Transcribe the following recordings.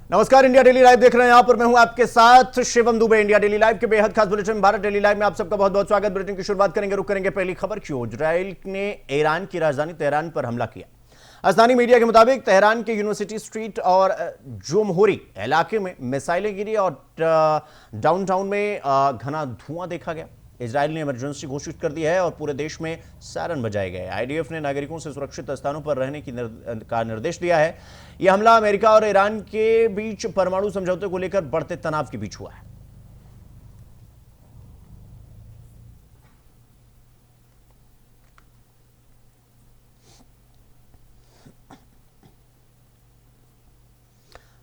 नमस्कार, India daily live देख रहे हैं। यहां पर मैं हूं आपके साथ Shivam Dubey. India daily live के बेहद खास बुलेटिन भारत डेली लाइव में आप सबका बहुत बहुत स्वागत। बुलेटिन की शुरुआत करेंगे, रुक करेंगे पहली खबर की ओर। इजराइल ने ईरान की राजधानी तेहरान पर हमला किया। स्थानीय मीडिया के मुताबिक तेहरान के यूनिवर्सिटी स्ट्रीट और जोमहोरी इलाके में मिसाइलें गिरी और डाउनटाउन में घना धुआं देखा गया। इजराइल ने इमरजेंसी घोषित कर दी है और पूरे देश में सायरन बजाए गए। आईडीएफ ने नागरिकों से सुरक्षित स्थानों पर रहने का निर्देश दिया है। यह हमला अमेरिका और ईरान के बीच परमाणु समझौते को लेकर बढ़ते तनाव के बीच हुआ है।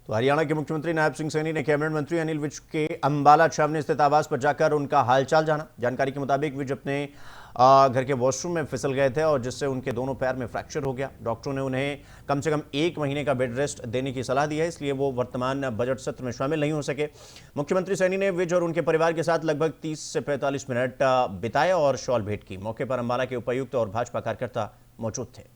तो हरियाणा के मुख्यमंत्री नायब सिंह सैनी ने कैबिनेट मंत्री अनिल विज के अंबाला छावनी स्थित आवास पर जाकर उनका हालचाल जाना। जानकारी के मुताबिक विज अपने घर के वॉशरूम में फिसल गए थे और जिससे उनके दोनों पैर में फ्रैक्चर हो गया। डॉक्टरों ने उन्हें कम से कम 1 महीने का बेड रेस्ट देने की सलाह दी है, इसलिए वो वर्तमान बजट सत्र में शामिल नहीं हो सके। मुख्यमंत्री सैनी ने विज और उनके परिवार के साथ लगभग 30 से 45 मिनट बिताए और शॉल भेंट की। मौके पर अंबाला के उपायुक्त और भाजपा कार्यकर्ता मौजूद थे।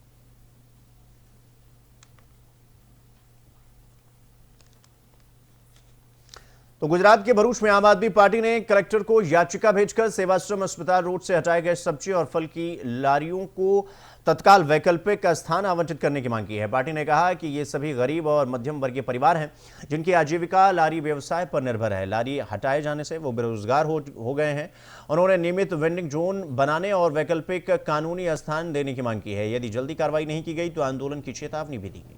तो गुजरात के भरूच में आम आदमी पार्टी ने कलेक्टर को याचिका भेजकर सेवाश्रम अस्पताल रोड से हटाए गए सब्जी और फल की लारियों को तत्काल वैकल्पिक स्थान आवंटित करने की मांग की है। पार्टी ने कहा कि ये सभी गरीब और मध्यम वर्गीय परिवार हैं जिनकी आजीविका लारी व्यवसाय पर निर्भर है। लारी हटाए जाने से वो बेरोजगार हो गए हैं। उन्होंने नियमित वेंडिंग जोन बनाने और वैकल्पिक कानूनी स्थान देने की मांग की है। यदि जल्दी कार्रवाई नहीं की गई तो आंदोलन की चेतावनी भी दी गई।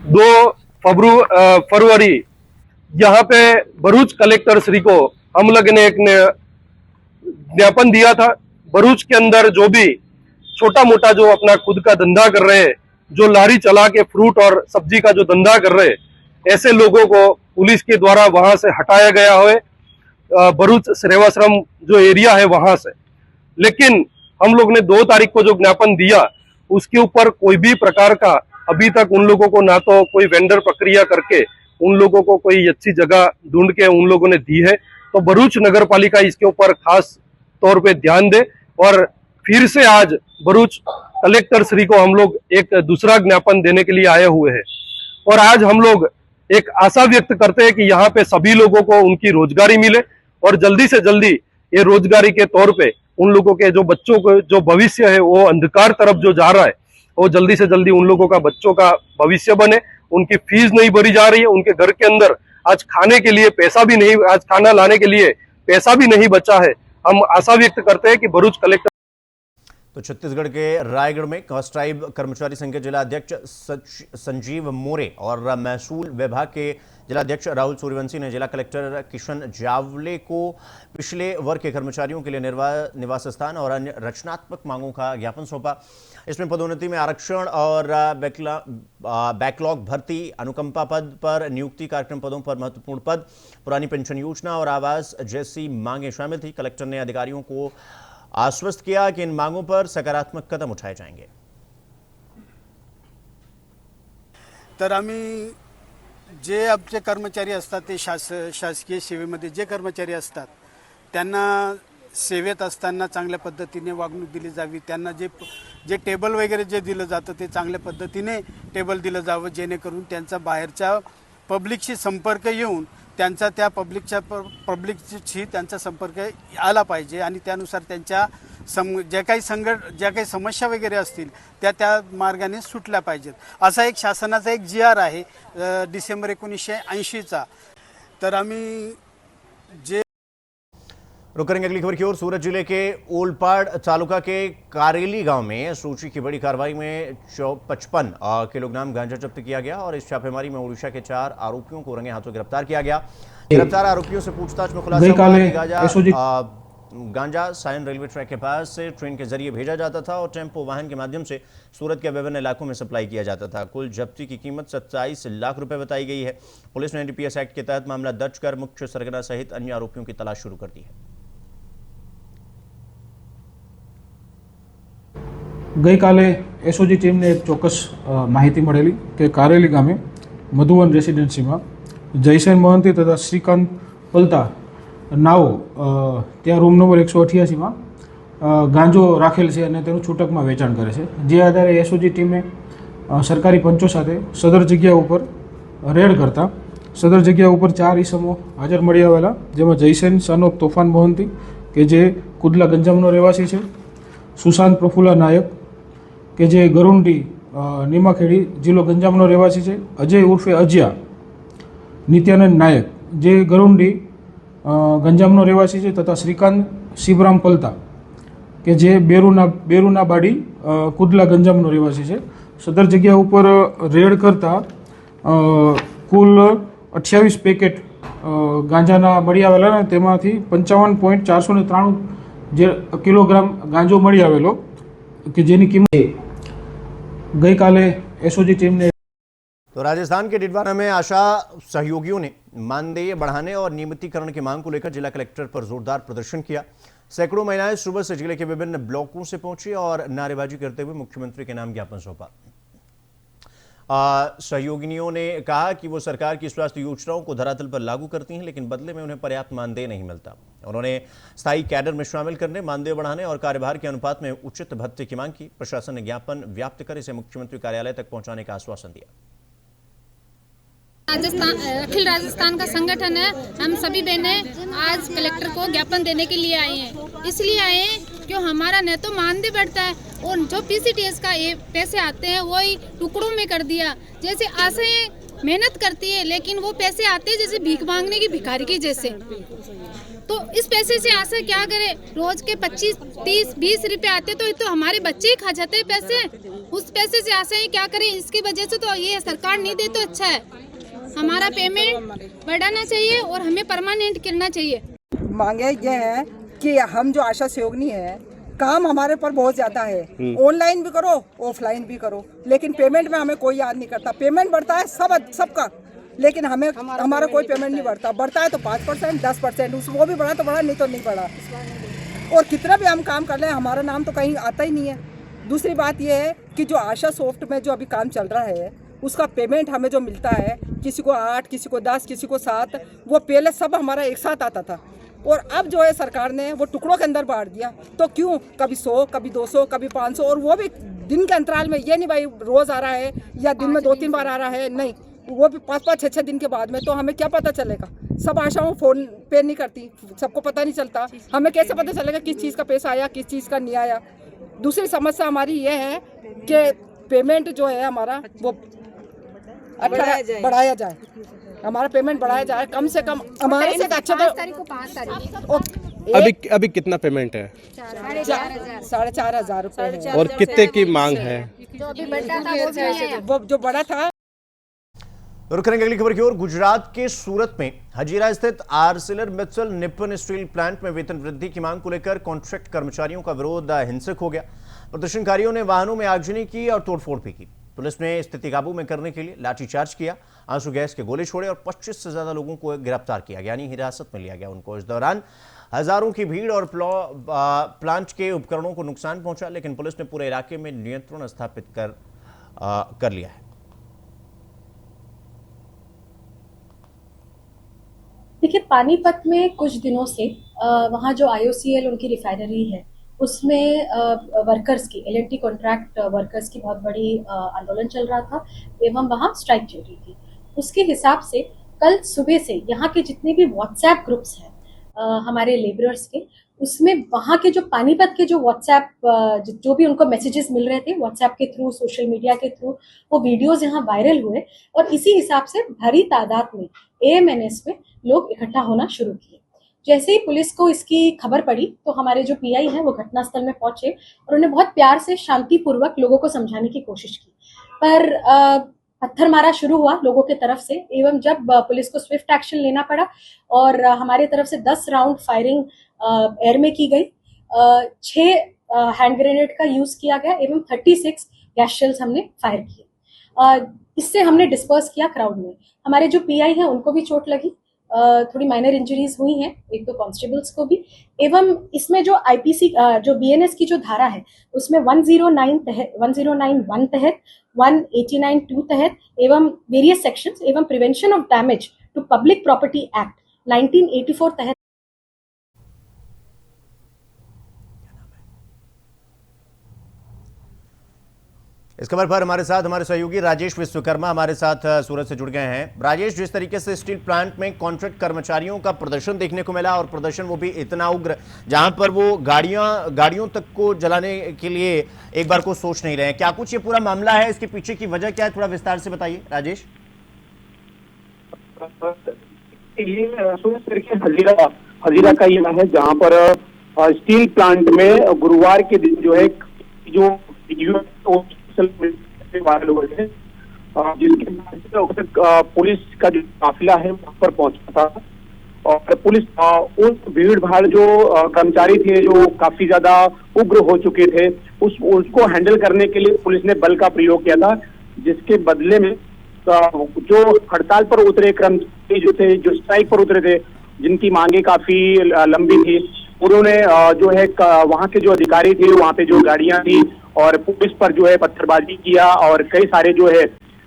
2 फरवरी यहाँ पे भरूच कलेक्टर श्री को हम लोग ने एक ज्ञापन दिया था। भरूच के अंदर जो भी छोटा मोटा जो अपना खुद का धंधा कर रहे हैं, जो लारी चला के फ्रूट और सब्जी का जो धंधा कर रहे हैं, ऐसे लोगों को पुलिस के द्वारा वहां से हटाया गया है, भरूच सेवाश्रम जो एरिया है वहां से। लेकिन हम लोग ने 2 तारीख को जो ज्ञापन दिया उसके ऊपर कोई भी प्रकार का अभी तक उन लोगों को ना तो कोई वेंडर प्रक्रिया करके उन लोगों को कोई अच्छी जगह ढूंढ के उन लोगों ने दी है। तो भरूच नगर पालिका इसके ऊपर खास तौर पे ध्यान दे और फिर से आज भरूच कलेक्टर श्री को हम लोग एक दूसरा ज्ञापन देने के लिए आए हुए हैं। और आज हम लोग एक आशा व्यक्त करते हैं कि यहाँ पे सभी लोगों को उनकी रोजगारी मिले और जल्दी से जल्दी ये रोजगारी के तौर पे उन लोगों के जो बच्चों को जो भविष्य है वो अंधकार तरफ जो जा रहा है, वो जल्दी से जल्दी उन लोगों का बच्चों का भविष्य बने। उनकी फीस नहीं भरी जा रही है, उनके घर के अंदर आज खाने के लिए पैसा भी नहीं, आज खाना लाने के लिए पैसा भी नहीं बचा है। हम आशा व्यक्त करते हैं कि भरूच कलेक्टर। तो छत्तीसगढ़ के रायगढ़ में कास्ट ट्राइब कर्मचारी संघ के जिला अध्यक्ष संजीव मोरे और महसूल विभाग के जिलाध्यक्ष राहुल सूर्यवंशी ने जिला कलेक्टर किशन जावले को पिछले वर्ग के कर्मचारियों के लिए निवास स्थान और अन्य रचनात्मक मांगों का ज्ञापन सौंपा। इसमें पदोन्नति में आरक्षण और बैकलॉग भर्ती, अनुकंपा पद पर नियुक्ति, कार्यक्रम पदों पर महत्वपूर्ण पद, पुरानी पेंशन योजना और आवास जैसी मांगें शामिल थी। कलेक्टर ने अधिकारियों को आश्वस्त किया कि इन मांगों पर सकारात्मक कदम उठाए जाएंगे। तर आम्ही जे आमचे कर्मचारी असतात ते शासकीय सेवेमध्ये जे कर्मचारी असतात त्यांना सेवेत असताना चांगल्या पद्धतीने वागणूक दिली जावी, त्यांना जे टेबल वगैरे जे दिलं जातं ते चांगल्या पद्धतीने टेबल दिलं जावं, जेणेकरून त्यांचा बाहेरच्या पब्लिकशी संपर्क येऊन त्यांचा त्या पब्लिकशी त्यांचा संपर्क आला पाहिजे आणि त्यानुसार त्यांच्या ज्या काही समस्या वगैरे असतील त्या मार्गाने सुटल्या पाहिजेत। असा एक शासनाचा एक GR आहे डिसेंबर 1980चा। तर आम्ही जे रुक करेंगे अगली खबर की ओर। सूरत जिले के ओलपाड़ तालुका के कारेली गांव में सूची की बड़ी कार्रवाई में 55 किलोग्राम गांजा जब्त किया गया और इस छापेमारी में ओडिशा के 4 आरोपियों को रंगे हाथों गिरफ्तार किया गया। गिरफ्तार आरोपियों से पूछताछ में खुलासा हुआ कि गांजा सायन रेलवे ट्रैक के पास से ट्रेन के जरिए भेजा जाता था और टेम्पो वाहन के माध्यम से सूरत के विभिन्न इलाकों में सप्लाई किया जाता था। कुल जब्ती की कीमत 27 लाख रुपए बताई गई है। पुलिस ने NDPS एक्ट के तहत मामला दर्ज कर मुख्य सरगना सहित अन्य आरोपियों की तलाश शुरू कर दी है। ગઈકાલે એસઓજી ટીમને એક ચોક્કસ માહિતી મળેલી કે કારેલી ગામે મધુવન રેસિડેન્સીમાં જયસેન મોહંતી તથા શ્રીકાંત પલતા નાઓ ત્યાં રૂમ નંબર 188માં ગાંજો રાખેલ છે અને તેનું છૂટકમાં વેચાણ કરે છે। જે આધારે એસઓજી ટીમે સરકારી પંચો સાથે સદર જગ્યા ઉપર રેડ કરતા સદર જગ્યા ઉપર 4 ઈસમો હાજર મળી આવેલા, જેમાં જયસેન સન ઓફ તોફાન મોહંતી કે જે કુદલા ગંજામનો રહેવાસી છે, સુશાંત પ્રફુલ્લા નાયક કે જે ગરુંડી નીમાખેડી જિલ્લો ગંજામનો રહેવાસી છે, અજય ઉર્ફે અજ્યા, નિત્યાનંદ નાયક જે ગરુંડી ગંજામનો રહેવાસી છે, તથા શ્રીકાંત શિવરામ પલતા કે જે બેરુના બાડી કુદલા ગંજામનો રહેવાસી છે. સદર જગ્યા ઉપર રેડ કરતા કુલ 28 પેકેટ ગાંજાના મળી આવેલા ને તેમાંથી 55.493 જે કિલોગ્રામ ગાંજો મળી આવેલો કે જેની કિંમત ગઈકાલે એસઓજી टीम ने। तो राजस्थान के डिडवाना में आशा सहयोगियों ने मानदेय बढ़ाने और नियमितीकरण की मांग को लेकर जिला कलेक्टर पर जोरदार प्रदर्शन किया। सैकड़ों महिलाएं सुबह से जिले के विभिन्न ब्लॉकों से पहुंची और नारेबाजी करते हुए मुख्यमंत्री के नाम ज्ञापन सौंपा। सहयोगिनियों ने कहा कि वो सरकार की स्वास्थ्य योजनाओं को धरातल पर लागू करती हैं, लेकिन बदले में उन्हें पर्याप्त मानदेय नहीं मिलता। उन्होंने स्थायी कैडर में शामिल करने, मानदेय बढ़ाने और कार्यभार के अनुपात में उचित भत्ते की मांग की। प्रशासन ने ज्ञापन व्याप्त कर इसे मुख्यमंत्री कार्यालय तक पहुंचाने का आश्वासन दिया। राजस्थान अखिल राजस्थान का संगठन है। हम सभी बहनें आज कलेक्टर को ज्ञापन देने के लिए आए हैं। इसलिए आए हैं क्यों हमारा न तो मानदेय बढ़ता है और जो पीसीटीएस का ये पैसे आते हैं वही टुकड़ों में कर दिया। जैसे आशाएं मेहनत करती है लेकिन वो पैसे आते हैं जैसे भीख मांगने की भिखारी की जैसे। तो इस पैसे से आशा क्या करे, रोज के 25, 30, 20 रुपए आते तो हमारे बच्चे ही खा जाते हैं पैसे। उस पैसे से आशाएं क्या करें, इसकी वजह से तो ये सरकार नहीं दे तो अच्छा है। हमारा पेमेंट बढ़ाना चाहिए और हमें परमानेंट करना चाहिए। मांगे ये है कि हम जो आशा सहयोगिनी है, काम हमारे पर बहुत ज्यादा है, ऑनलाइन भी करो ऑफलाइन भी करो, लेकिन पेमेंट में हमें कोई याद नहीं करता। पेमेंट बढ़ता है सबका, लेकिन हमें हमारा कोई पेमेंट नहीं बढ़ता। बढ़ता है तो 5%, 10%, वो भी बढ़ा तो बढ़ा, नहीं तो नहीं बढ़ा। और कितना भी हम काम कर ले हमारा नाम तो कहीं आता ही नहीं है। दूसरी बात ये है कि जो आशा सॉफ्ट में जो अभी काम चल रहा है उसका पेमेंट हमें जो मिलता है, किसी को 8, किसी को 10, किसी को 7, वो पहले सब हमारा एक साथ आता था और अब जो है सरकार ने वो टुकड़ों के अंदर बांट दिया। तो क्यों कभी 100, कभी 200, कभी 500, और वो भी दिन के अंतराल में। ये नहीं भाई रोज आ रहा है या दिन में 2-3 बार आ रहा है, नहीं, वो भी 5-5, 6-6 दिन के बाद में। तो हमें क्या पता चलेगा? सब आशाओं फोन पे नहीं करती, सबको पता नहीं चलता। हमें कैसे पता चलेगा किस चीज़ का पैसा आया, किस चीज़ का नहीं आया? दूसरी समस्या हमारी ये है कि पेमेंट जो है हमारा वो बढ़ाया जाए, हमारा पेमेंट बढ़ाया जाए कम से कम। हमारे से अच्छा तो अभी कितना पेमेंट है? 4,500 रुपये है। और कितने की मांग है? वो जो बड़ा था। रुक करेंगे अगली खबर की ओर। गुजरात के सूरत में हजीरा स्थित आर्सिलर मित्तल निप्पन स्टील प्लांट में वेतन वृद्धि की मांग को लेकर कॉन्ट्रैक्ट कर्मचारियों का विरोध हिंसक हो गया। प्रदर्शनकारियों ने वाहनों में आगजनी की और तोड़फोड़ भी की। पुलिस ने स्थिति काबू में करने के लिए लाठीचार्ज किया, आंसू गैस के गोले छोड़े और 25 से ज्यादा लोगों को गिरफ्तार किया गया, यानी हिरासत में लिया गया उनको। इस दौरान हजारों की भीड़ और प्लांट के उपकरणों को नुकसान पहुंचा, लेकिन पुलिस ने पूरे इलाके में नियंत्रण स्थापित कर लिया है। देखिए, पानीपत में कुछ दिनों से वहाँ जो IOCL उनकी रिफाइनरी है उसमें वर्कर्स की L&T कॉन्ट्रैक्ट वर्कर्स की बहुत बड़ी आंदोलन चल रहा था एवं वहाँ स्ट्राइक चल रही थी। उसके हिसाब से कल सुबह से यहाँ के जितने भी व्हाट्सएप ग्रुप्स हैं हमारे लेबरर्स के, उसमें वहाँ के जो पानीपत के जो व्हाट्सएप जो भी उनको मैसेजेस मिल रहे थे व्हाट्सएप के थ्रू, सोशल मीडिया के थ्रू, वो वीडियोस यहाँ वायरल हुए और इसी हिसाब से भारी तादाद में AMNS में लोग इकट्ठा होना शुरू किए। जैसे ही पुलिस को इसकी खबर पड़ी तो हमारे जो PI हैं वो घटनास्थल में पहुंचे और उन्हें बहुत प्यार से शांतिपूर्वक लोगों को समझाने की कोशिश की, पर पत्थर मारा शुरू हुआ लोगों के तरफ से। एवं जब पुलिस को स्विफ्ट एक्शन लेना पड़ा और हमारे तरफ से 10 राउंड फायरिंग एयर में की गई, 6 हैंड ग्रेनेड का यूज किया गया एवं 36 गैस शेल्स हमने फायर किए। इससे हमने डिस्पर्स किया क्राउड में। हमारे जो PI हैं उनको भी चोट लगी, थोड़ी माइनर इंजरीज हुई हैं, 1-2 कांस्टेबल्स को भी। एवं इसमें जो IPC जो BNS की जो धारा है उसमें 109 तहत, 109(1) तहत, 189(2) तहत एवं वेरियस सेक्शंस एवं prevention of damage to public property act 1984 तहत इस खबर पर हमारे साथ हमारे सहयोगी राजेश विश्वकर्मा हमारे साथ सूरत से जुड़ गए हैं। राजेश, जिस तरीके से स्टील प्लांट में कॉन्ट्रैक्ट कर्मचारियों का प्रदर्शन देखने को मिला और प्रदर्शन वो भी इतना उग्र जहां पर वो गाड़ियों तक को जलाने के लिए एक बार को सोच नहीं रहे हैं, क्या कुछ ये पूरा मामला है? इसके पीछे की वजह क्या है, थोड़ा विस्तार से बताइए राजेश। ये हजीरा का ये है जहाँ पर स्टील प्लांट में गुरुवार के दिन जो है जो वायरल हुए थे, जिसके बाद पुलिस का जो काफिला है वहां पर पहुंचा था और पुलिस उस भीड़ भाड़ जो कर्मचारी थे जो काफी ज्यादा उग्र हो चुके थे उसको हैंडल करने के लिए पुलिस ने बल का प्रयोग किया था, जिसके बदले में जो हड़ताल पर उतरे कर्मचारी जो थे, जो स्ट्राइक पर उतरे थे, जिनकी मांगे काफी लंबी थी, उन्होंने जो है वहां के जो अधिकारी थे वहां पे जो गाड़ियां थी और पुलिस पर जो है पत्थरबाजी किया और कई सारे जो है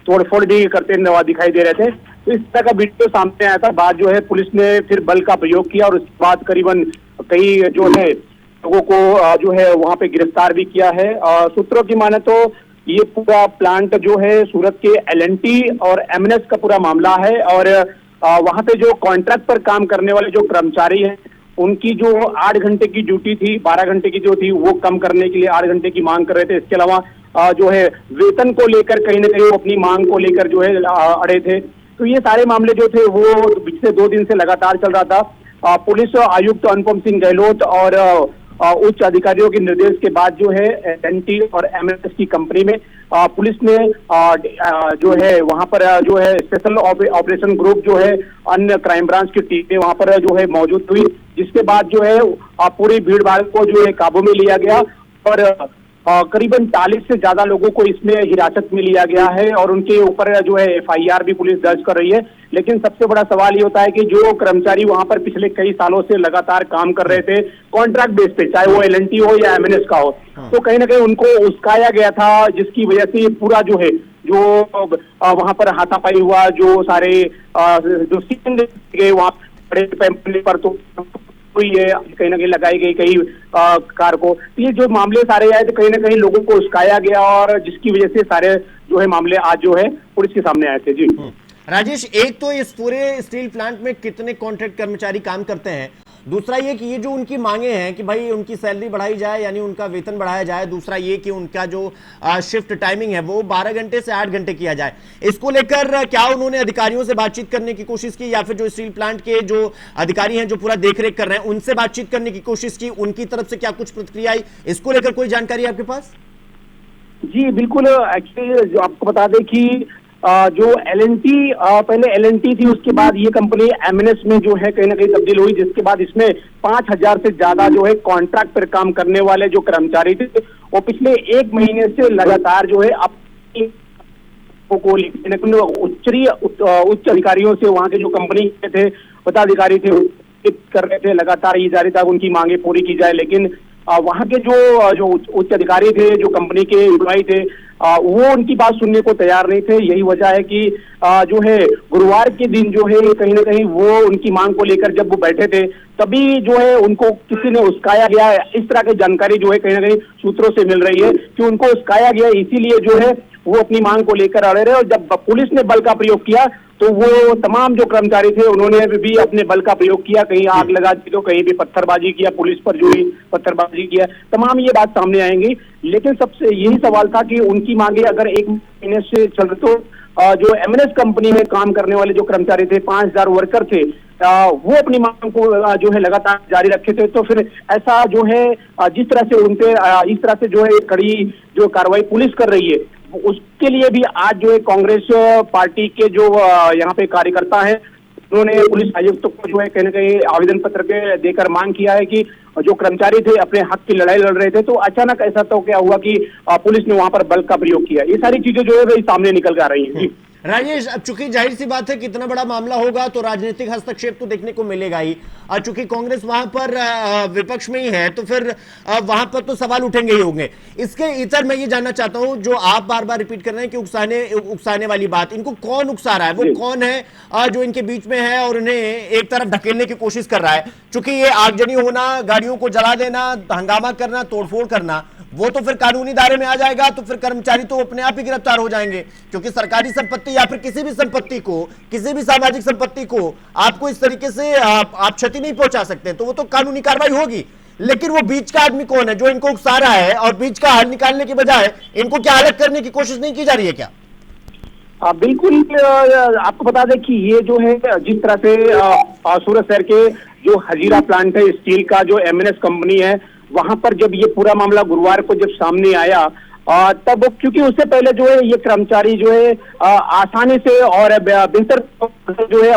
तोड़फोड़ भी करते दिखाई दे रहे थे। तो इस तरह का वीडियो सामने आया था। बाद जो है पुलिस ने फिर बल का प्रयोग किया और उसके बाद करीबन कई जो है लोगों को जो है वहां पे गिरफ्तार भी किया है। सूत्रों की माने तो ये पूरा प्लांट जो है सूरत के L&T और M&S का पूरा मामला है और वहां पे जो कॉन्ट्रैक्ट पर काम करने वाले जो कर्मचारी हैं उनकी जो 8 घंटे की ड्यूटी थी, 12 घंटे की जो थी वो कम करने के लिए 8 घंटे की मांग कर रहे थे। इसके अलावा जो है वेतन को लेकर कहीं ना कहीं वो अपनी मांग को लेकर जो है अड़े थे। तो ये सारे मामले जो थे वो पिछले 2 दिन से लगातार चल रहा था। पुलिस आयुक्त अनुपम सिंह गहलोत और उच्च अधिकारियों के निर्देश के बाद जो है L&T और M&S की कंपनी में पुलिस ने जो है वहां पर जो है स्पेशल ऑपरेशन ग्रुप जो है अन्य क्राइम ब्रांच की टीमें वहां पर जो है मौजूद हुई, जिसके बाद जो है पूरी भीड़ भाड़ को जो है काबू में लिया गया और करीबन 40 से ज्यादा लोगों को इसमें हिरासत में लिया गया है और उनके ऊपर जो है FIR भी पुलिस दर्ज कर रही है। लेकिन सबसे बड़ा सवाल ये होता है कि जो कर्मचारी वहां पर पिछले कई सालों से लगातार काम कर रहे थे कॉन्ट्रैक्ट बेस पे, चाहे वो L&T हो या M&S का हो, तो कहीं ना कहीं उनको उस्काया गया था, जिसकी वजह से पूरा जो है जो वहां पर हाथापाई हुआ, जो सारे जो सीन गए वहां बड़े पैमाने पर तो हुई है, कहीं ना कहीं लगाई गई कई कार को। ये जो मामले सारे आए तो कहीं ना कहीं लोगों को उस्काया गया और जिसकी वजह से सारे जो है मामले आज जो है पुलिस के सामने आए थे। जी राजेश, एक तो इस पूरे स्टील प्लांट में कितने कॉन्ट्रैक्ट कर्मचारी काम करते हैं, दूसरा ये कि ये जो उनकी मांगे हैं कि भाई उनकी सैलरी बढ़ाई जाए यानी उनका वेतन बढ़ाया जाए, दूसरा ये कि उनका जो शिफ्ट टाइमिंग है वो 12 घंटे से 8 घंटे किया जाए, इसको लेकर क्या उन्होंने अधिकारियों से बातचीत करने की कोशिश की या फिर जो स्टील प्लांट के जो अधिकारी हैं जो पूरा देखरेख कर रहे हैं उनसे बातचीत करने की कोशिश की, उनकी तरफ से क्या कुछ प्रतिक्रिया आई, इसको लेकर कोई जानकारी आपके पास? जी बिल्कुल, एक्चुअली जो आपको बता दें कि जो L&T पहले L&T थी, उसके बाद ये कंपनी M&S में जो है कहीं ना कहीं तब्दील हुई, जिसके बाद इसमें 5000 से ज्यादा जो है कॉन्ट्रैक्ट पर काम करने वाले जो कर्मचारी थे वो पिछले 1 महीने से लगातार जो है अपनी को उच्च अधिकारियों से, वहां के जो कंपनी के थे पदाधिकारी थे कर रहे थे, लगातार ये जारी था उनकी मांगे पूरी की जाए। लेकिन वहां के जो उच्च अधिकारी थे, जो कंपनी के एम्प्लॉय थे, वो उनकी बात सुनने को तैयार नहीं थे। यही वजह है कि जो है गुरुवार के दिन जो है कहीं ना कहीं वो उनकी मांग को लेकर जब वो बैठे थे तभी जो है उनको किसी ने उस्काया गया है। इस तरह की जानकारी जो है कहीं ना कहीं सूत्रों से मिल रही है कि उनको उस्काया गया, इसीलिए जो है वो अपनी मांग को लेकर अड़े रहे और जब पुलिस ने बल का प्रयोग किया तो वो तमाम जो कर्मचारी थे उन्होंने भी अपने बल का प्रयोग किया, कहीं आग लगा दी तो कहीं भी पत्थरबाजी किया, पुलिस पर जो ही पत्थरबाजी किया, तमाम ये बात सामने आएंगी। लेकिन सबसे यही सवाल था कि उनकी मांगे अगर 1 महीने से चल तो जो M&S कंपनी में काम करने वाले जो कर्मचारी थे, 5000 वर्कर थे, वो अपनी मांग को जो है लगातार जारी रखे थे। तो फिर ऐसा जो है जिस तरह से उनपे इस तरह से जो है कड़ी जो कार्रवाई पुलिस कर रही है, उसके लिए भी आज जो है कांग्रेस पार्टी के जो यहाँ पे कार्यकर्ता हैं उन्होंने पुलिस आयुक्त को जो है कहीं ना कहीं आवेदन पत्र पे देकर मांग किया है कि जो कर्मचारी थे अपने हक की लड़ाई लड़ रहे थे, तो अचानक ऐसा तो क्या हुआ कि पुलिस ने वहां पर बल का प्रयोग किया। ये सारी चीजें जो है वही सामने निकल कर आ रही है। राजेश, अब चूंकि जाहिर सी बात है कि इतना बड़ा मामला होगा तो राजनीतिक हस्तक्षेप तो देखने को मिलेगा ही, और चूंकि कांग्रेस वहां पर विपक्ष में ही है तो फिर वहां पर तो सवाल उठेंगे ही होंगे। इसके इतर मैं ये जानना चाहता हूं, जो आप बार बार रिपीट कर रहे हैं कि उकसाने वाली बात, इनको कौन उकसा रहा है, वो कौन है जो इनके बीच में है और उन्हें एक तरफ ढकेलने की कोशिश कर रहा है? चूंकि ये आगजनी होना, गाड़ियों को जला देना, हंगामा करना, तोड़फोड़ करना वो तो फिर कानूनी दायरे में आ जाएगा, तो फिर कर्मचारी तो अपने आप ही गिरफ्तार हो जाएंगे, क्योंकि सरकारी संपत्ति या फिर किसी भी संपत्ति को, किसी भी सामाजिक संपत्ति को आपको इस तरीके से आप क्षति नहीं पहुंचा सकते, तो वो तो कानूनी कार्रवाई होगी। लेकिन वो बीच का आदमी कौन है जो इनको उकसा रहा है, और बीच का हल निकालने की बजाय इनको क्या अलग करने की कोशिश नहीं की जा रही है क्या? बिल्कुल। आपको बता दें कि ये जो है जिस तरह से सूरत शहर के जो हजीरा प्लांट है स्टील का, जो एमएनएस कंपनी है, वहां पर जब ये पूरा मामला गुरुवार को जब सामने आया, तब क्योंकि उससे पहले जो है ये कर्मचारी जो है आसानी से और बेहतर जो है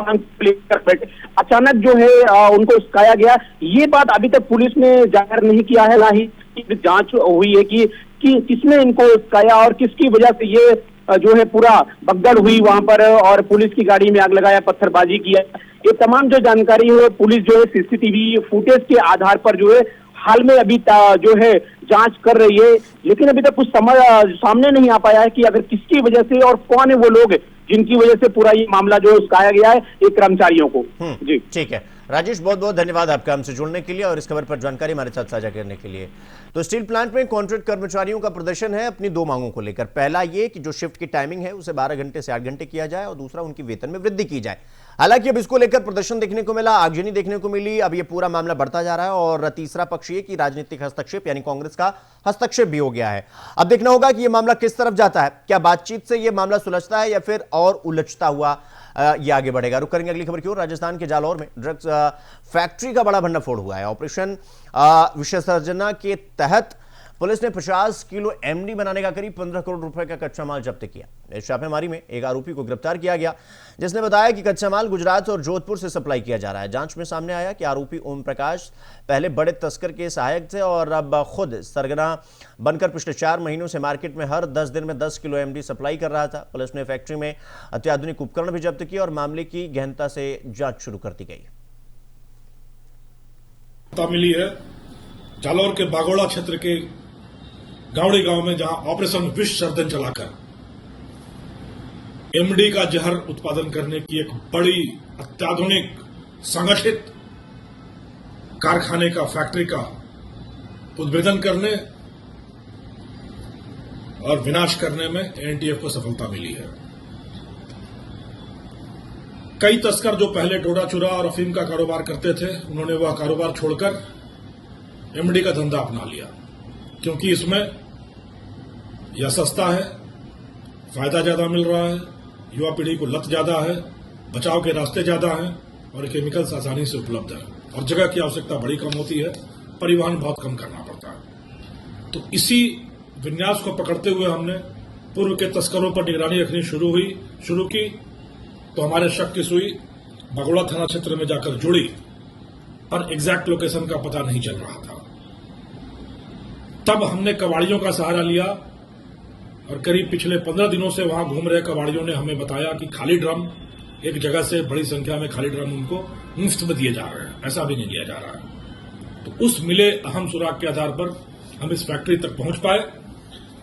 अचानक जो है उनको उस्काया गया। ये बात अभी तक पुलिस ने जाहिर नहीं किया है, ना ही जांच हुई है कि किसने इनको उस्काया और किसकी वजह से ये जो है पूरा भगदड़ हुई वहां पर, और पुलिस की गाड़ी में आग लगाया, पत्थरबाजी किया। ये तमाम जो जानकारी है पुलिस जो है सीसीटीवी फुटेज के आधार पर जो है हाल में अभी जो है जांच कर रही है, लेकिन अभी तक कुछ सामने नहीं आ पाया है कि अगर किसकी वजह से और कौन है वो लोग जिनकी वजह से पूरा ये मामला जो है उसकाया गया है ये कर्मचारियों को। जी ठीक है राजेश, बहुत बहुत धन्यवाद आपका हमसे जुड़ने के लिए और इस खबर पर जानकारी हमारे साथ साझा करने के लिए। तो स्टील प्लांट में कॉन्ट्रैक्ट कर्मचारियों का प्रदर्शन है अपनी दो मांगों को लेकर। पहला ये कि जो शिफ्ट की टाइमिंग है उसे 12 घंटे से 8 घंटे किया जाए, और दूसरा उनकी वेतन में वृद्धि की जाए। हालांकि अब इसको लेकर प्रदर्शन देखने को मिला, आगजनी देखने को मिली, अब ये पूरा मामला बढ़ता जा रहा है। और तीसरा पक्ष ये कि राजनीतिक हस्तक्षेप यानी कांग्रेस का हस्तक्षेप भी हो गया है। अब देखना होगा कि यह मामला किस तरफ जाता है, क्या बातचीत से यह मामला सुलझता है या फिर और उलझता हुआ ये आगे बढ़ेगा। रुक करेंगे अगली खबर की ओर। राजस्थान के जालौर में ड्रग्स फैक्ट्री का बड़ा भंडाफोड़ हुआ है। ऑपरेशन विसर्जना के तहत पुलिस ने 50 किलो एमडी बनाने का करीब 15 करोड़ रुपए का कच्चा माल जब्त किया। इस छापेमारी में एक आरोपी को गिरफ्तार किया गया, जिसने बताया कि कच्चा माल गुजरात और जोधपुर से सप्लाई किया जा रहा है। जांच में सामने आया कि आरोपी ओम प्रकाश पहले बड़े तस्कर के सहायक थे और अब खुद सरगना बनकर पिछले 4 महीनों से मार्केट में हर 10 दिन में 10 किलो एमडी सप्लाई कर रहा था। पुलिस ने फैक्ट्री में अत्याधुनिक उपकरण भी जब्त किए और मामले की गहनता से जांच शुरू कर दी गई। मिली है जालौर के बागोड़ा क्षेत्र के गावड़ी गांव में, जहां ऑपरेशन विसर्जन चलाकर एमडी का जहर उत्पादन करने की एक बड़ी अत्याधुनिक संगठित कारखाने का, फैक्ट्री का उद्भेदन करने और विनाश करने में एनटीएफ को सफलता मिली है। कई तस्कर जो पहले डोडा चूरा और अफीम का कारोबार करते थे, उन्होंने वह कारोबार छोड़कर एमडी का धंधा अपना लिया, क्योंकि इसमें यह सस्ता है, फायदा ज्यादा मिल रहा है, युवा पीढ़ी को लत ज्यादा है, बचाव के रास्ते ज्यादा हैं और केमिकल्स आसानी से उपलब्ध है और जगह की आवश्यकता बड़ी कम होती है, परिवहन बहुत कम करना पड़ता है। तो इसी विन्यास को पकड़ते हुए हमने पूर्व के तस्करों पर निगरानी रखनी शुरू की तो हमारे शक की सुई बगोड़ा थाना क्षेत्र में जाकर जुड़ी, पर एग्जैक्ट लोकेशन का पता नहीं चल रहा था। तब हमने कबाड़ियों का सहारा लिया और करीब पिछले 15 दिनों से वहां घूम रहे कबाड़ियों ने हमें बताया कि खाली ड्रम एक जगह से बड़ी संख्या में खाली ड्रम उनको मुफ्त में दिए जा रहे हैं, ऐसा भी नहीं दिया जा रहा है। तो उस मिले अहम सुराग के आधार पर हम इस फैक्ट्री तक पहुंच पाए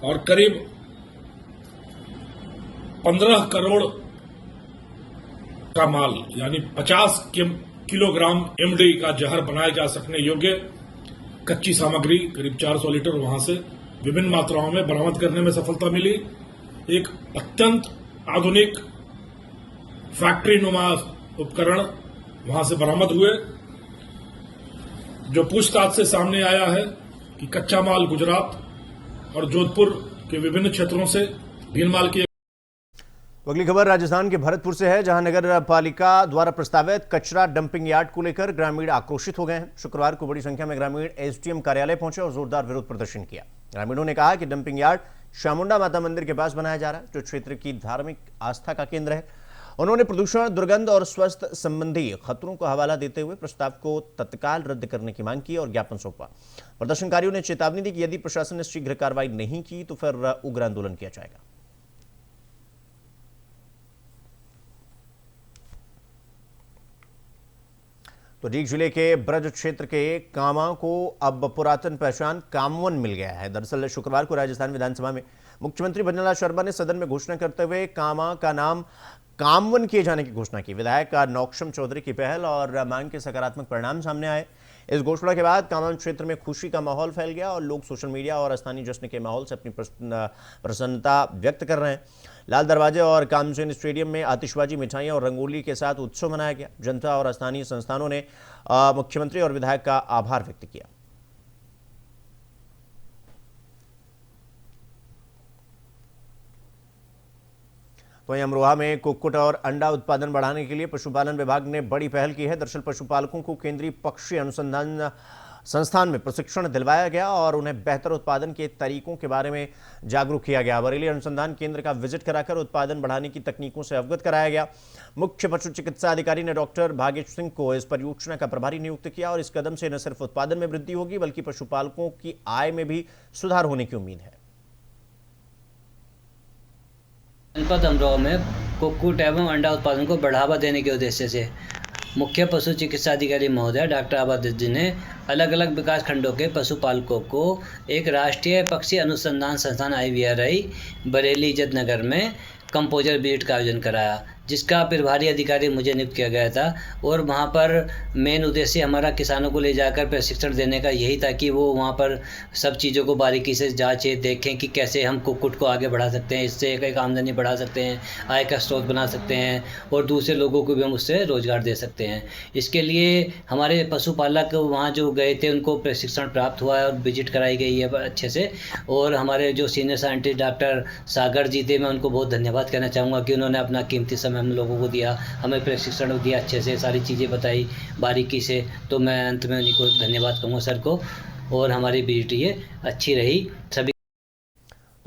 और करीब 15 करोड़ का माल यानी 50 किलोग्राम एमडी का जहर बनाए जा सकने योग्य कच्ची सामग्री करीब 400 लीटर वहां से विभिन्न मात्राओं में बरामद करने में सफलता मिली। एक अत्यंत आधुनिक फैक्ट्री नुमा उपकरण वहां से बरामद हुए, जो पूछताछ से सामने आया है कि कच्चा माल गुजरात और जोधपुर के विभिन्न क्षेत्रों से भीन माल की। अगली खबर राजस्थान के भरतपुर से है, जहां नगर पालिका द्वारा प्रस्तावित कचरा डंपिंग यार्ड को लेकर ग्रामीण आक्रोशित हो गए हैं। शुक्रवार को बड़ी संख्या में ग्रामीण एसडीएम कार्यालय पहुंचे और जोरदार विरोध प्रदर्शन किया। ग्रामीणों ने कहा कि डंपिंग यार्ड चामुंडा माता मंदिर के पास बनाया जा रहा है, जो क्षेत्र की धार्मिक आस्था का केंद्र है। उन्होंने प्रदूषण, दुर्गंध और स्वास्थ्य संबंधी खतरों को हवाला देते हुए प्रस्ताव को तत्काल रद्द करने की मांग की और ज्ञापन सौंपा। प्रदर्शनकारियों ने चेतावनी दी कि यदि प्रशासन ने शीघ्र कार्रवाई नहीं की तो फिर उग्र आंदोलन किया जाएगा। तो डीग जिले के ब्रज क्षेत्र के कामा को अब पुरातन पहचान कामवन मिल गया है। दरअसल शुक्रवार को राजस्थान विधानसभा में मुख्यमंत्री भंजनलाल शर्मा ने सदन में घोषणा करते हुए कामा का नाम कामवन किए जाने की घोषणा की। विधायक नौक्षम चौधरी की पहल और मांग के सकारात्मक परिणाम सामने आए। इस घोषणा के बाद कामवन क्षेत्र में खुशी का माहौल फैल गया और लोग सोशल मीडिया और स्थानीय जश्न के माहौल से अपनी प्रसन्नता व्यक्त कर रहे हैं। लाल दरवाजे और कामचेन स्टेडियम में आतिशबाजी, मिठाइयां और रंगोली के साथ उत्सव मनाया गया। जनता और स्थानीय संस्थानों ने मुख्यमंत्री और विधायक का आभार व्यक्त किया। तो वहीं अमरोहा में कुक्कुट और अंडा उत्पादन बढ़ाने के लिए पशुपालन विभाग ने बड़ी पहल की है। दरअसल पशुपालकों को केंद्रीय पक्षी अनुसंधान संस्थान में प्रशिक्षण दिलवाया गया और उन्हें बेहतर उत्पादन के तरीकों के बारे में जागरूक किया गया। बरेली अनुसंधान केंद्र का विजिट कराकर उत्पादन बढ़ाने की तकनीकों से अवगत कराया गया। मुख्य पशु चिकित्सा अधिकारी ने डॉक्टर भागेश सिंह को इस परियोजना का प्रभारी नियुक्त किया और इस कदम से न सिर्फ उत्पादन में वृद्धि होगी बल्कि पशुपालकों की आय में भी सुधार होने की उम्मीद है। जनपद अमरोहा में कुक्कुट एवं अंडा उत्पादन को बढ़ावा देने के उद्देश्य से मुख्य पशु चिकित्सा अधिकारी महोदय डॉक्टर आबाद जी ने अलग अलग विकास खंडों के पशुपालकों को एक राष्ट्रीय पक्षी अनुसंधान संस्थान IVRI बरेली इज्जतनगर में कंपोजर विजिट का आयोजन कराया, जिसका प्रभारी अधिकारी मुझे नियुक्त किया गया था। और वहाँ पर मेन उद्देश्य हमारा किसानों को ले जाकर प्रशिक्षण देने का यही था कि वो वहाँ पर सब चीज़ों को बारीकी से जांचें, देखें कि कैसे हम कुक्कुट को आगे बढ़ा सकते हैं, इससे एक आमदनी बढ़ा सकते हैं, आय का स्रोत बना सकते हैं और दूसरे लोगों को भी हम उससे रोज़गार दे सकते हैं। इसके लिए हमारे पशुपालक वहाँ जो गए थे उनको प्रशिक्षण प्राप्त हुआ है और विजिट कराई गई है अच्छे से। और हमारे जो सीनियर साइंटिस्ट डॉक्टर सागर जी थे, मैं उनको बहुत धन्यवाद कहना चाहूँगा कि उन्होंने अपना कीमती समय हम लोगों को दिया, हमें प्रशिक्षण दिया, अच्छे से सारी चीज़ें बताई बारीकी से। तो मैं अंत में उन्हीं को धन्यवाद कहूँगा सर को। और हमारी विजिट ये अच्छी रही सभी।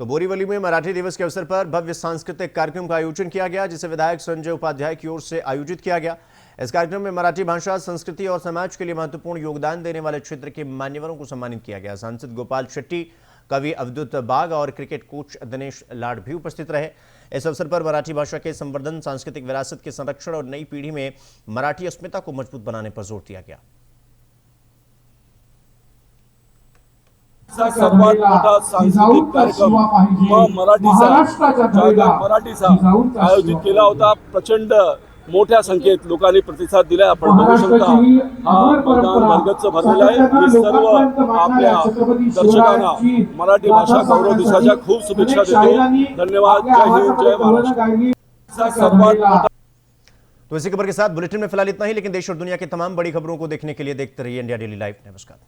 तो बोरीवली में मराठी दिवस के अवसर पर भव्य सांस्कृतिक कार्यक्रम का आयोजन किया गया, जिसे विधायक संजय उपाध्याय की ओर से आयोजित किया गया। इस कार्यक्रम में मराठी भाषा, संस्कृति और समाज के लिए महत्वपूर्ण योगदान देने वाले क्षेत्र के मान्यवरों को सम्मानित किया गया। सांसद गोपाल शेट्टी, कवि अवधूत बाग और क्रिकेट कोच दिनेश लाड भी उपस्थित रहे। इस अवसर पर मराठी भाषा के संवर्धन, सांस्कृतिक विरासत के संरक्षण और नई पीढ़ी में मराठी अस्मिता को मजबूत बनाने पर जोर दिया गया। सर्वात मोठा सांस्कृतिक कार्यक्रम मराठीचा आयोजित केला होता। प्रचंड मोठ्या संख्येत लोकांनी प्रतिसाद दिला। आपण बघू शकता हा मैदान भरगच्च भरलेला आहे। मी सर्व आपल्या दर्शकांना मराठी भाषा गौरव दिवसाच्या खूप शुभेच्छा देतो। धन्यवाद। जय हिंद, जय महाराष्ट्र। तो इसी खबर के साथ बुलेटिन में फिलहाल इतना ही, लेकिन देश और दुनिया की तमाम बड़ी खबरों को देखने के लिए देखते रहिए इंडिया डेली लाइव। नमस्कार।